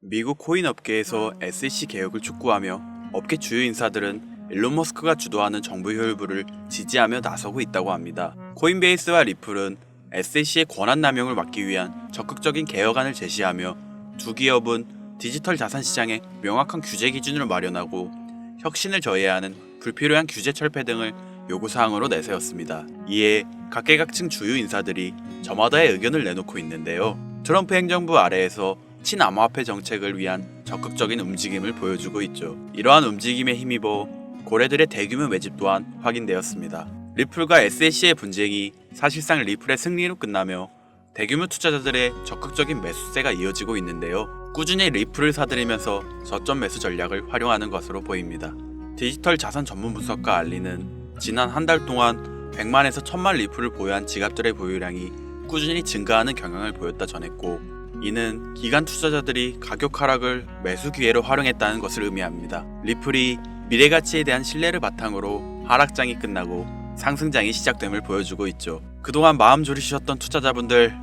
미국 코인 업계에서 SEC 개혁을 촉구하며 업계 주요 인사들은 일론 머스크가 주도하는 정부 효율부를 지지하며 나서고 있다고 합니다. 코인베이스와 리플은 SEC의 권한 남용을 막기 위한 적극적인 개혁안을 제시하며 두 기업은 디지털 자산 시장에 명확한 규제 기준을 마련하고 혁신을 저해야 하는 불필요한 규제 철폐 등을 요구사항으로 내세웠습니다. 이에 각계각층 주요 인사들이 저마다의 의견을 내놓고 있는데요. 트럼프 행정부 아래에서 친암호화폐 정책을 위한 적극적인 움직임을 보여주고 있죠. 이러한 움직임에 힘입어 고래들의 대규모 매집 또한 확인되었습니다. 리플과 SEC의 분쟁이 사실상 리플의 승리로 끝나며 대규모 투자자들의 적극적인 매수세가 이어지고 있는데요. 꾸준히 리플을 사들이면서 저점 매수 전략을 활용하는 것으로 보입니다. 디지털 자산 전문 분석가 알리는 지난 한 달 동안 100만에서 1000만 리플을 보유한 지갑들의 보유량이 꾸준히 증가하는 경향을 보였다 전했고, 이는 기관 투자자들이 가격 하락을 매수 기회로 활용했다는 것을 의미합니다. 리플이 미래 가치에 대한 신뢰를 바탕으로 하락장이 끝나고 상승장이 시작됨을 보여주고 있죠. 그동안 마음 졸이셨던 투자자분들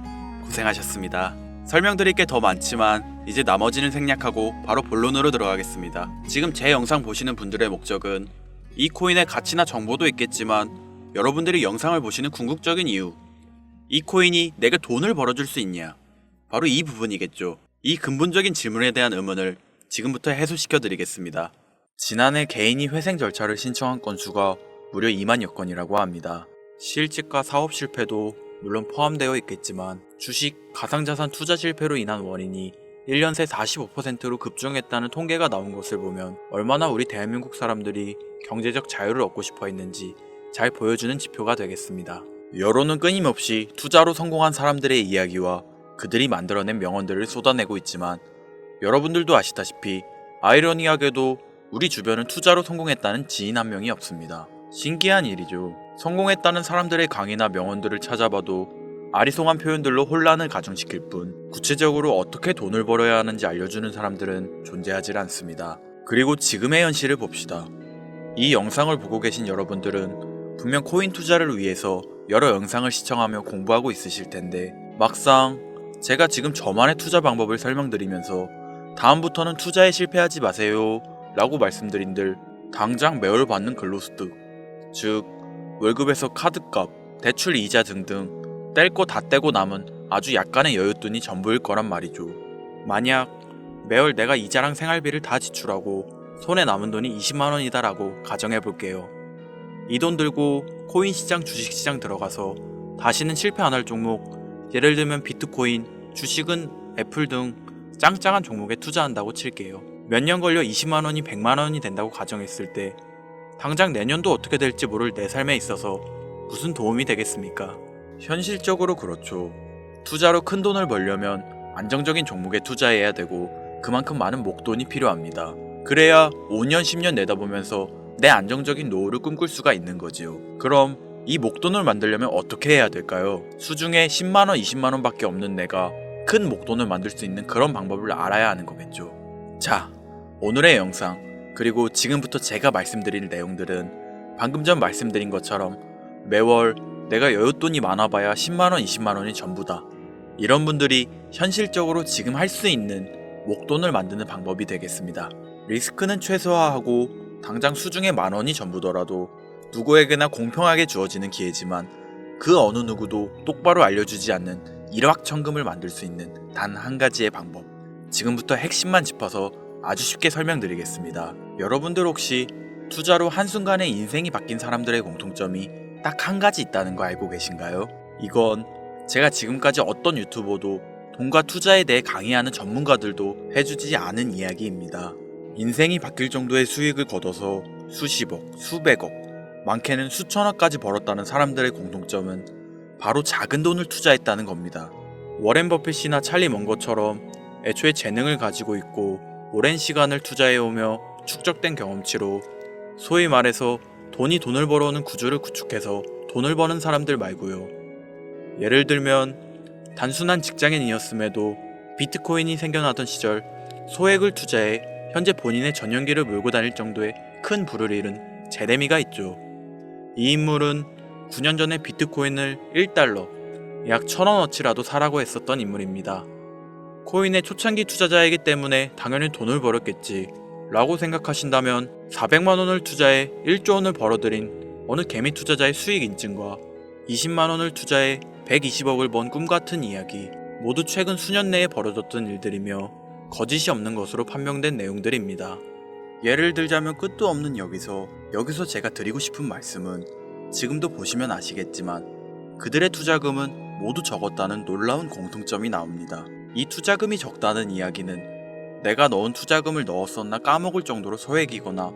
고생하셨습니다. 설명드릴 게 더 많지만 이제 나머지는 생략하고 바로 본론으로 들어가겠습니다. 지금 제 영상 보시는 분들의 목적은 이 코인의 가치나 정보도 있겠지만 여러분들이 영상을 보시는 궁극적인 이유, 이 코인이 내게 돈을 벌어줄 수 있냐, 바로 이 부분이겠죠. 이 근본적인 질문에 대한 의문을 지금부터 해소시켜 드리겠습니다. 지난해 개인이 회생 절차를 신청한 건수가 무려 2만여 건이라고 합니다. 실직과 사업 실패도 물론 포함되어 있겠지만 주식, 가상자산 투자 실패로 인한 원인이 1년 새 45%로 급증했다는 통계가 나온 것을 보면 얼마나 우리 대한민국 사람들이 경제적 자유를 얻고 싶어 했는지 잘 보여주는 지표가 되겠습니다. 여론은 끊임없이 투자로 성공한 사람들의 이야기와 그들이 만들어낸 명언들을 쏟아내고 있지만 여러분들도 아시다시피 아이러니하게도 우리 주변은 투자로 성공했다는 지인 한 명이 없습니다. 신기한 일이죠. 성공했다는 사람들의 강의나 명언들을 찾아봐도 아리송한 표현들로 혼란을 가중시킬 뿐 구체적으로 어떻게 돈을 벌어야 하는지 알려주는 사람들은 존재하지 않습니다. 그리고 지금의 현실을 봅시다. 이 영상을 보고 계신 여러분들은 분명 코인 투자를 위해서 여러 영상을 시청하며 공부하고 있으실 텐데 막상 제가 지금 저만의 투자 방법을 설명드리면서 다음부터는 투자에 실패하지 마세요 라고 말씀드린들 당장 매월 받는 근로소득, 즉 월급에서 카드값, 대출 이자 등등 뗄 거 다 떼고 남은 아주 약간의 여윳돈이 전부일 거란 말이죠. 만약 매월 내가 이자랑 생활비를 다 지출하고 손에 남은 돈이 20만원이다 라고 가정해볼게요. 이 돈 들고 코인 시장, 주식 시장 들어가서 다시는 실패 안 할 종목, 예를 들면 비트코인, 주식은 애플 등 짱짱한 종목에 투자한다고 칠게요. 몇 년 걸려 20만원이 100만원이 된다고 가정했을 때 당장 내년도 어떻게 될지 모를 내 삶에 있어서 무슨 도움이 되겠습니까? 현실적으로 그렇죠. 투자로 큰 돈을 벌려면 안정적인 종목에 투자해야 되고 그만큼 많은 목돈이 필요합니다. 그래야 5년 10년 내다보면서 내 안정적인 노후를 꿈꿀 수가 있는 거지요. 그럼 이 목돈을 만들려면 어떻게 해야 될까요? 수중에 10만원, 20만원 밖에 없는 내가 큰 목돈을 만들 수 있는 그런 방법을 알아야 하는 거겠죠. 자, 오늘의 영상 그리고 지금부터 제가 말씀드릴 내용들은 방금 전 말씀드린 것처럼 매월 내가 여윳돈이 많아봐야 10만원, 20만원이 전부다, 이런 분들이 현실적으로 지금 할 수 있는 목돈을 만드는 방법이 되겠습니다. 리스크는 최소화하고 당장 수중에 만원이 전부더라도 누구에게나 공평하게 주어지는 기회지만 그 어느 누구도 똑바로 알려주지 않는 일확천금을 만들 수 있는 단 한 가지의 방법, 지금부터 핵심만 짚어서 아주 쉽게 설명드리겠습니다. 여러분들 혹시 투자로 한순간에 인생이 바뀐 사람들의 공통점이 딱 한 가지 있다는 거 알고 계신가요? 이건 제가 지금까지 어떤 유튜버도 돈과 투자에 대해 강의하는 전문가들도 해주지 않은 이야기입니다. 인생이 바뀔 정도의 수익을 거둬서 수십억, 수백억, 많게는 수천억까지 벌었다는 사람들의 공통점은 바로 작은 돈을 투자했다는 겁니다. 워렌 버핏이나 찰리 먼거처럼 애초에 재능을 가지고 있고 오랜 시간을 투자해오며 축적된 경험치로 소위 말해서 돈이 돈을 벌어오는 구조를 구축해서 돈을 버는 사람들 말고요. 예를 들면 단순한 직장인이었음에도 비트코인이 생겨나던 시절 소액을 투자해 현재 본인의 전용기를 몰고 다닐 정도의 큰 부를 잃은 제레미가 있죠. 이 인물은 9년 전에 비트코인을 1달러, 약 1000원어치라도 사라고 했었던 인물입니다. 코인의 초창기 투자자이기 때문에 당연히 돈을 벌었겠지 라고 생각하신다면 400만원을 투자해 1조원을 벌어들인 어느 개미 투자자의 수익 인증과 20만원을 투자해 120억을 번 꿈같은 이야기, 모두 최근 수년 내에 벌어졌던 일들이며 거짓이 없는 것으로 판명된 내용들입니다. 예를 들자면 끝도 없는 여기서 제가 드리고 싶은 말씀은 지금도 보시면 아시겠지만 그들의 투자금은 모두 적었다는 놀라운 공통점이 나옵니다. 이 투자금이 적다는 이야기는 내가 넣은 투자금을 넣었었나 까먹을 정도로 소액이거나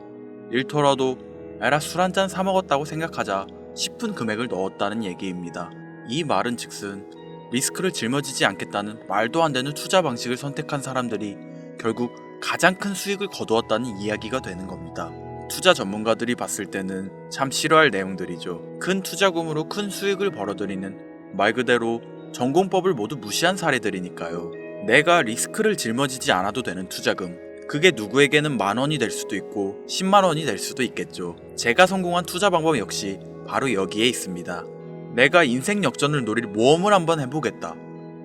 일터라도 에라 술 한잔 사먹었다고 생각하자 싶은 금액을 넣었다는 얘기입니다. 이 말은 즉슨 리스크를 짊어지지 않겠다는 말도 안 되는 투자 방식을 선택한 사람들이 결국 가장 큰 수익을 거두었다는 이야기가 되는 겁니다. 투자 전문가들이 봤을 때는 참 싫어할 내용들이죠. 큰 투자금으로 큰 수익을 벌어들이는 말 그대로 전공법을 모두 무시한 사례들이니까요. 내가 리스크를 짊어지지 않아도 되는 투자금, 그게 누구에게는 만원이 될 수도 있고 10만원이 될 수도 있겠죠. 제가 성공한 투자 방법 역시 바로 여기에 있습니다. 내가 인생 역전을 노릴 모험을 한번 해보겠다.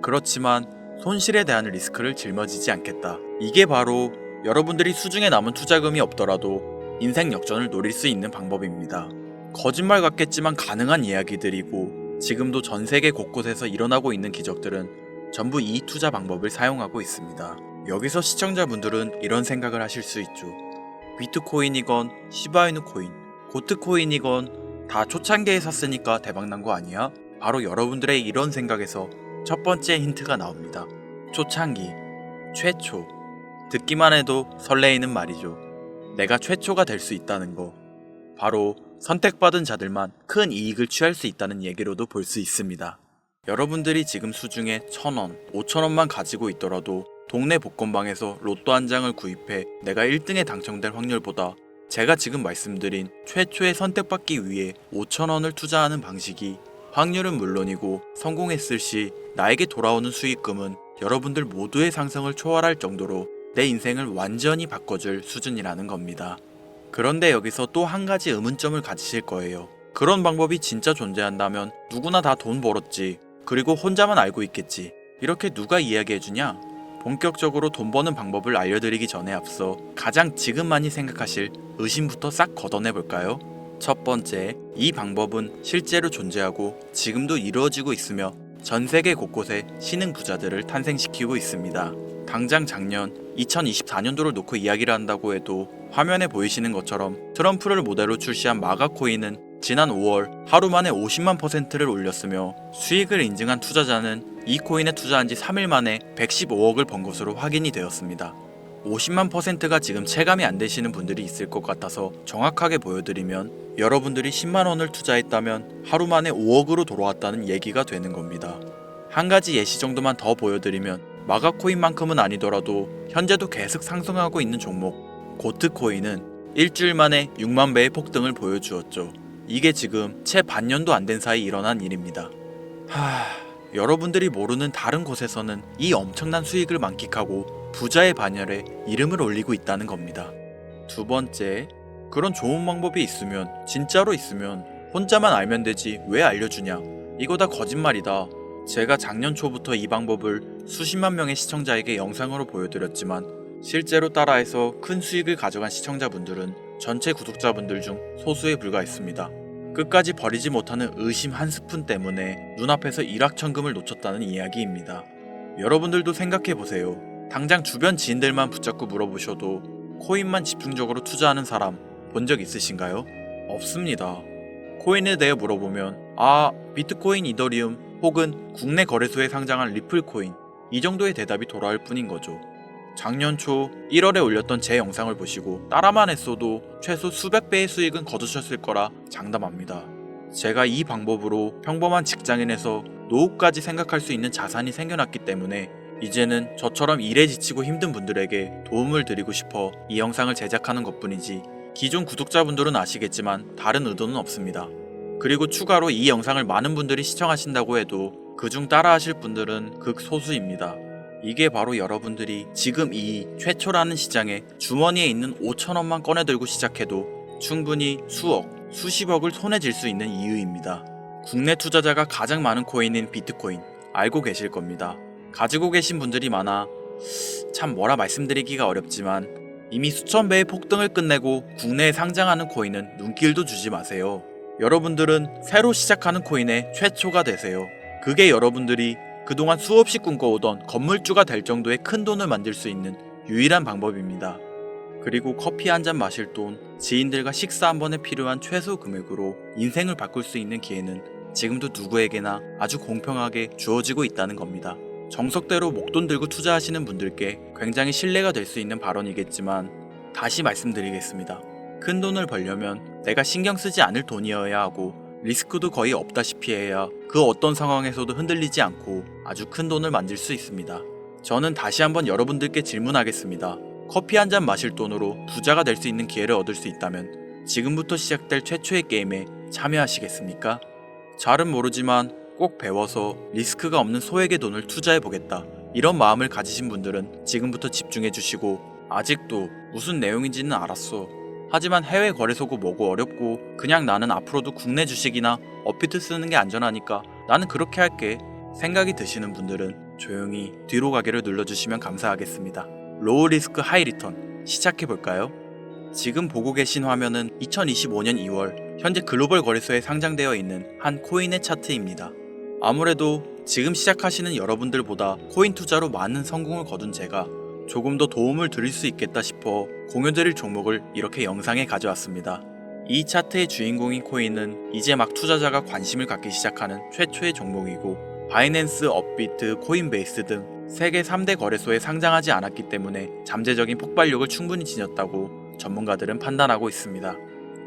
그렇지만 손실에 대한 리스크를 짊어지지 않겠다. 이게 바로 여러분들이 수중에 남은 투자금이 없더라도 인생 역전을 노릴 수 있는 방법입니다. 거짓말 같겠지만 가능한 이야기들이고 지금도 전 세계 곳곳에서 일어나고 있는 기적들은 전부 이 투자 방법을 사용하고 있습니다. 여기서 시청자분들은 이런 생각을 하실 수 있죠. 비트코인이건 시바이누 코인, 고트코인이건 다 초창기에 샀으니까 대박난 거 아니야? 바로 여러분들의 이런 생각에서 첫 번째 힌트가 나옵니다. 초창기, 최초. 듣기만 해도 설레이는 말이죠. 내가 최초가 될 수 있다는 거. 바로 선택받은 자들만 큰 이익을 취할 수 있다는 얘기로도 볼 수 있습니다. 여러분들이 지금 수중에 1,000원, 5,000원만 가지고 있더라도 동네 복권방에서 로또 한 장을 구입해 내가 1등에 당첨될 확률보다 제가 지금 말씀드린 최초의 선택받기 위해 5,000원을 투자하는 방식이 확률은 물론이고 성공했을 시 나에게 돌아오는 수익금은 여러분들 모두의 상상을 초월할 정도로 내 인생을 완전히 바꿔줄 수준이라는 겁니다. 그런데 여기서 또 한 가지 의문점을 가지실 거예요. 그런 방법이 진짜 존재한다면 누구나 다 돈 벌었지, 그리고 혼자만 알고 있겠지, 이렇게 누가 이야기해주냐? 본격적으로 돈 버는 방법을 알려드리기 전에 앞서 가장 지금 많이 생각하실 의심부터 싹 걷어내볼까요? 첫 번째, 이 방법은 실제로 존재하고 지금도 이루어지고 있으며 전 세계 곳곳에 신흥 부자들을 탄생시키고 있습니다. 당장 작년 2024년도를 놓고 이야기를 한다고 해도 화면에 보이시는 것처럼 트럼프를 모델로 출시한 마가코인은 지난 5월 하루 만에 50만%를 올렸으며 수익을 인증한 투자자는 이 코인에 투자한 지 3일 만에 115억을 번 것으로 확인이 되었습니다. 50만%가 지금 체감이 안 되시는 분들이 있을 것 같아서 정확하게 보여드리면 여러분들이 10만원을 투자했다면 하루 만에 5억으로 돌아왔다는 얘기가 되는 겁니다. 한 가지 예시 정도만 더 보여드리면 마가코인만큼은 아니더라도 현재도 계속 상승하고 있는 종목 고트코인은 일주일 만에 6만 배의 폭등을 보여주었죠. 이게 지금 채 반년도 안 된 사이 일어난 일입니다. 여러분들이 모르는 다른 곳에서는 이 엄청난 수익을 만끽하고 부자의 반열에 이름을 올리고 있다는 겁니다. 두 번째, 그런 좋은 방법이 있으면, 진짜로 있으면 혼자만 알면 되지 왜 알려주냐? 이거 다 거짓말이다. 제가 작년 초부터 이 방법을 수십만 명의 시청자에게 영상으로 보여드렸지만 실제로 따라해서 큰 수익을 가져간 시청자분들은 전체 구독자분들 중 소수에 불과했습니다. 끝까지 버리지 못하는 의심 한 스푼 때문에 눈앞에서 일확천금을 놓쳤다는 이야기입니다. 여러분들도 생각해보세요. 당장 주변 지인들만 붙잡고 물어보셔도 코인만 집중적으로 투자하는 사람 본 적 있으신가요? 없습니다. 코인에 대해 물어보면 비트코인, 이더리움 혹은 국내 거래소에 상장한 리플코인, 이 정도의 대답이 돌아올 뿐인 거죠. 작년 초 1월에 올렸던 제 영상을 보시고 따라만 했어도 최소 수백 배의 수익은 거두셨을 거라 장담합니다. 제가 이 방법으로 평범한 직장인에서 노후까지 생각할 수 있는 자산이 생겨났기 때문에 이제는 저처럼 일에 지치고 힘든 분들에게 도움을 드리고 싶어 이 영상을 제작하는 것뿐이지 기존 구독자분들은 아시겠지만 다른 의도는 없습니다. 그리고 추가로 이 영상을 많은 분들이 시청하신다고 해도 그중 따라하실 분들은 극소수입니다. 이게 바로 여러분들이 지금 이 최초라는 시장에 주머니에 있는 5,000원만 꺼내들고 시작해도 충분히 수억, 수십억을 손에 쥘 수 있는 이유입니다. 국내 투자자가 가장 많은 코인인 비트코인 알고 계실 겁니다. 가지고 계신 분들이 많아 참 뭐라 말씀드리기가 어렵지만 이미 수천 배의 폭등을 끝내고 국내에 상장하는 코인은 눈길도 주지 마세요. 여러분들은 새로 시작하는 코인의 최초가 되세요. 그게 여러분들이 그동안 수없이 꿈꿔오던 건물주가 될 정도의 큰 돈을 만들 수 있는 유일한 방법입니다. 그리고 커피 한 잔 마실 돈, 지인들과 식사 한 번에 필요한 최소 금액으로 인생을 바꿀 수 있는 기회는 지금도 누구에게나 아주 공평하게 주어지고 있다는 겁니다. 정석대로 목돈 들고 투자하시는 분들께 굉장히 신뢰가 될 수 있는 발언이겠지만 다시 말씀드리겠습니다. 큰 돈을 벌려면 내가 신경 쓰지 않을 돈이어야 하고 리스크도 거의 없다시피 해야 그 어떤 상황에서도 흔들리지 않고 아주 큰 돈을 만들 수 있습니다. 저는 다시 한번 여러분들께 질문하겠습니다. 커피 한 잔 마실 돈으로 부자가 될 수 있는 기회를 얻을 수 있다면 지금부터 시작될 최초의 게임에 참여하시겠습니까? 잘은 모르지만 꼭 배워서 리스크가 없는 소액의 돈을 투자해보겠다. 이런 마음을 가지신 분들은 지금부터 집중해주시고 아직도 무슨 내용인지는 알았어. 하지만 해외 거래소고 뭐고 어렵고 그냥 나는 앞으로도 국내 주식이나 업비트 쓰는 게 안전하니까 나는 그렇게 할게. 생각이 드시는 분들은 조용히 뒤로 가기를 눌러주시면 감사하겠습니다. 로우 리스크 하이 리턴 시작해볼까요? 지금 보고 계신 화면은 2025년 2월 현재 글로벌 거래소에 상장되어 있는 한 코인의 차트입니다. 아무래도 지금 시작하시는 여러분들보다 코인 투자로 많은 성공을 거둔 제가 조금 더 도움을 드릴 수 있겠다 싶어 공유드릴 종목을 이렇게 영상에 가져왔습니다. 이 차트의 주인공인 코인은 이제 막 투자자가 관심을 갖기 시작하는 최초의 종목이고 바이낸스, 업비트, 코인베이스 등 세계 3대 거래소에 상장하지 않았기 때문에 잠재적인 폭발력을 충분히 지녔다고 전문가들은 판단하고 있습니다.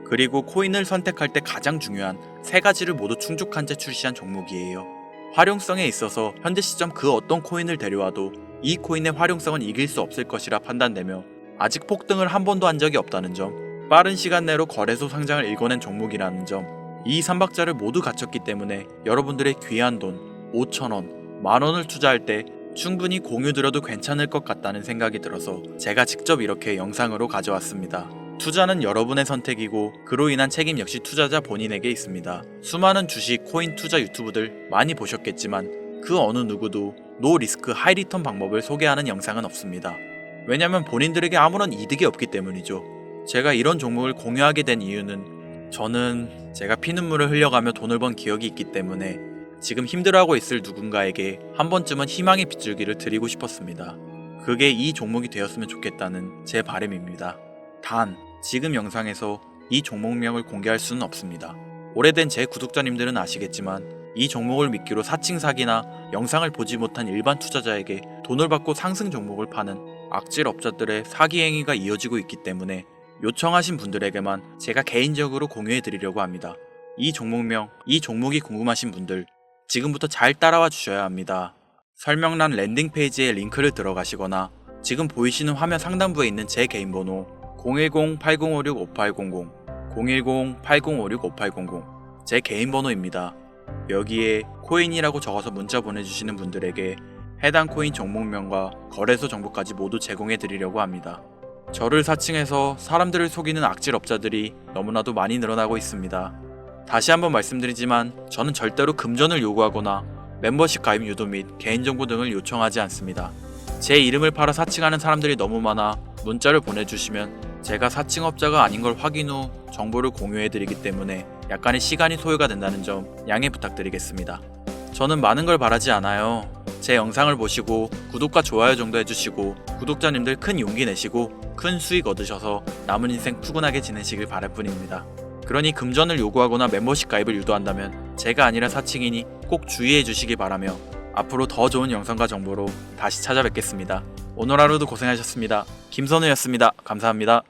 그리고 코인을 선택할 때 가장 중요한 세 가지를 모두 충족한 채 출시한 종목이에요. 활용성에 있어서 현재 시점 그 어떤 코인을 데려와도 이 코인의 활용성은 이길 수 없을 것이라 판단되며 아직 폭등을 한 번도 한 적이 없다는 점, 빠른 시간 내로 거래소 상장을 일궈낸 종목이라는 점, 이 3박자를 모두 갖췄기 때문에 여러분들의 귀한 돈 5,000원, 만원을 투자할 때 충분히 공유드려도 괜찮을 것 같다는 생각이 들어서 제가 직접 이렇게 영상으로 가져왔습니다. 투자는 여러분의 선택이고 그로 인한 책임 역시 투자자 본인에게 있습니다. 수많은 주식, 코인 투자 유튜브들 많이 보셨겠지만 그 어느 누구도 노 리스크 하이 리턴 방법을 소개하는 영상은 없습니다. 왜냐면 본인들에게 아무런 이득이 없기 때문이죠. 제가 이런 종목을 공유하게 된 이유는 저는 제가 피눈물을 흘려가며 돈을 번 기억이 있기 때문에 지금 힘들어하고 있을 누군가에게 한 번쯤은 희망의 빗줄기를 드리고 싶었습니다. 그게 이 종목이 되었으면 좋겠다는 제 바람입니다. 단, 지금 영상에서 이 종목명을 공개할 수는 없습니다. 오래된 제 구독자님들은 아시겠지만 이 종목을 미끼로 사칭 사기나 영상을 보지 못한 일반 투자자에게 돈을 받고 상승 종목을 파는 악질 업자들의 사기 행위가 이어지고 있기 때문에 요청하신 분들에게만 제가 개인적으로 공유해 드리려고 합니다. 이 종목명, 이 종목이 궁금하신 분들 지금부터 잘 따라와 주셔야 합니다. 설명란 랜딩 페이지에 링크를 들어가시거나 지금 보이시는 화면 상단부에 있는 제 개인 번호 010-8056-5800 010-8056-5800 제 개인 번호입니다. 여기에 코인이라고 적어서 문자 보내주시는 분들에게 해당 코인 종목명과 거래소 정보까지 모두 제공해 드리려고 합니다. 저를 사칭해서 사람들을 속이는 악질 업자들이 너무나도 많이 늘어나고 있습니다. 다시 한번 말씀드리지만 저는 절대로 금전을 요구하거나 멤버십 가입 유도 및 개인정보 등을 요청하지 않습니다. 제 이름을 팔아 사칭하는 사람들이 너무 많아 문자를 보내주시면 제가 사칭업자가 아닌 걸 확인 후 정보를 공유해드리기 때문에 약간의 시간이 소요가 된다는 점 양해 부탁드리겠습니다. 저는 많은 걸 바라지 않아요. 제 영상을 보시고 구독과 좋아요 정도 해주시고 구독자님들 큰 용기 내시고 큰 수익 얻으셔서 남은 인생 푸근하게 지내시길 바랄 뿐입니다. 그러니 금전을 요구하거나 멤버십 가입을 유도한다면 제가 아니라 사칭이니 꼭 주의해 주시기 바라며 앞으로 더 좋은 영상과 정보로 다시 찾아뵙겠습니다. 오늘 하루도 고생하셨습니다. 김선우였습니다. 감사합니다.